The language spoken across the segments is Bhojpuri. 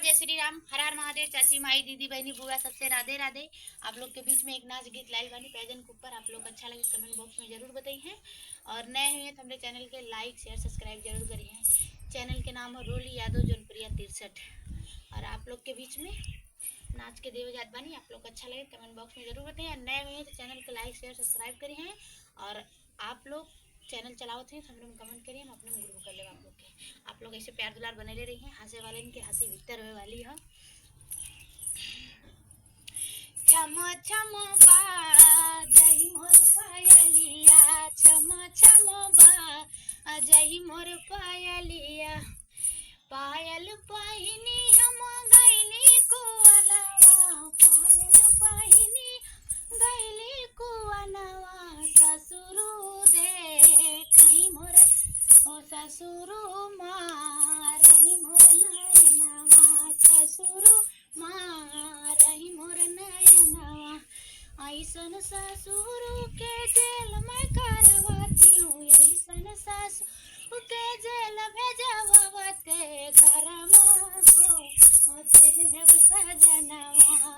जय श्री राम, हर हर महादेव। चाची माई दीदी बहनी बुआ सबसे राधे राधे। आप लोग के बीच में एक नाच गीत लाइल बानी पैजन के ऊपर। आप लोग अच्छा लगे कमेंट बॉक्स में जरूर बताइए और नए हुए तो हमारे चैनल के लाइक शेयर सब्सक्राइब जरूर करिए। चैनल के नाम है रोली यादव जनप्रिया 63। और आप लोग के बीच में नाच के देव जात बानी। आप लोग अच्छा लगे कमेंट बॉक्स में जरूर बताइए। नए हुए तो चैनल को लाइक शेयर सब्सक्राइब करिए और आप लोग चैनल चलावत हैं हमने कमेंट करिए, हम अपने ग्रुप कर ले। आप लोग ऐसे प्यार दुलार बने ले रही हैं। हंसे वाले इनके हंसी भीतर हुए वाली है। छम छम बाजही मोर पायलिया, छम छम बाजही मोर पायलिया। पायल पहिनी हम गैली कुअनवा, पायल पहिनी गैली कुअनवा। ससुरु देखई मोर ओ ससुरु मारही मोर नयनवा, ससुरु मारही मोर नयनवा। ऐसन ससुरु के जेल में करवाती हूँ, ऐसन ससुर के जेल भेजवाते घरमा हो जब सजनवा हो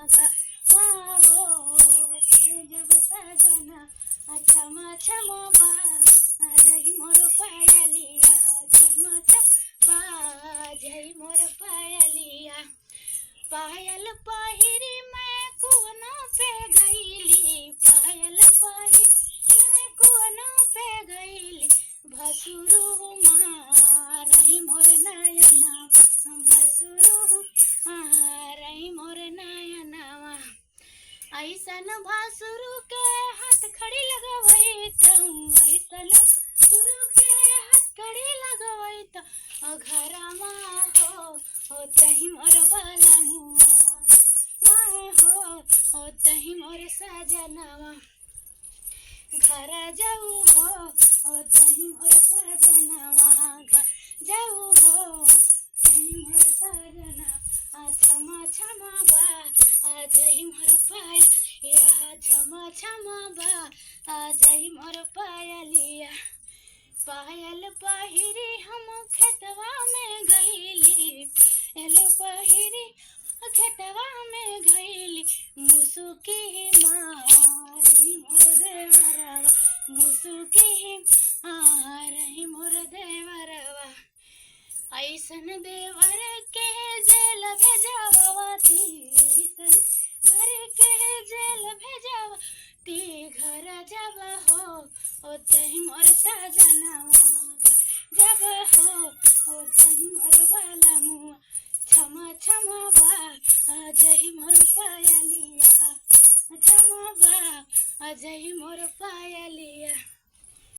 जब सजना। छम छम बाजही मोर पायलिया, छम छम बाजही मोर पायलिया। पायल पहिरी मैं कुआना पे गईली, पायल पहिरी मैं कुआना पे गईली। भसुरु मारही मोर नयना, भसुरु मारही मोर नयनवा। ऐसन भसुरु के हाथ खड़ी लगवई तूं, ऐसन भसुरु के हाथ खड़ी लगवई तो घरमा हो तही मोर वाला मुआ हो तही मोर सजनवा। घर जाऊ हो तही मोर सजनवा, घर जाऊ हो तही मोर सजना। छम छम बाजही मोर पायलिया, छम छम बाजही मोर पायलिया। पायल पहिरी हम खेतवा में गईली, पायल पहिरी खेतवा में गईली। मुसुकी मारही मोर देवरवा, मुसुकी मारही मोर देवरवा। ऐसन देवर के जेल भेजवाती, ऐसन घर के जेल भेजवाती। घर जब हो तही मोर सजनवा, जब हो तही मोर वाला मुआ। छम छम बाजही मोर पायलिया, छम बाजही मोर पायलिया।